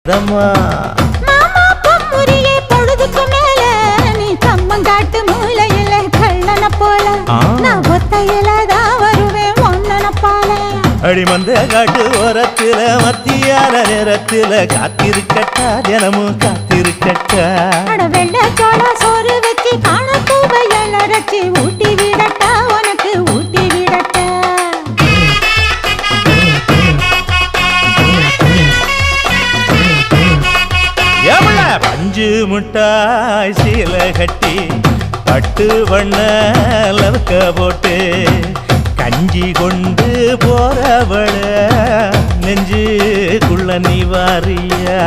மாமா பொம்முரியே பொழுதுக்கு மேல நீ கம்மங்காட்டு மூலையில கள்ளன போல நான் ஒத்தையில தான் வருவேன் ஒன்னன போல அடிமந்த காட்டு ஓரத்துல மத்தியான நேரத்துல காத்திருக்கட்டா தினமும் காத்திருக்கட்டா வெள்ள சோள சோறு வச்சு காண பூவையல் அரைச்சி ஊட்டி விடட்டா உனக்கு ஊட்டி விடட்டா பஞ்சு முட்டாய் சீல கட்டி பட்டு வண்ண லவக்க போட்டு கஞ்சி கொண்டு போறவள நெஞ்சுக்குள்ள நீ வாரியா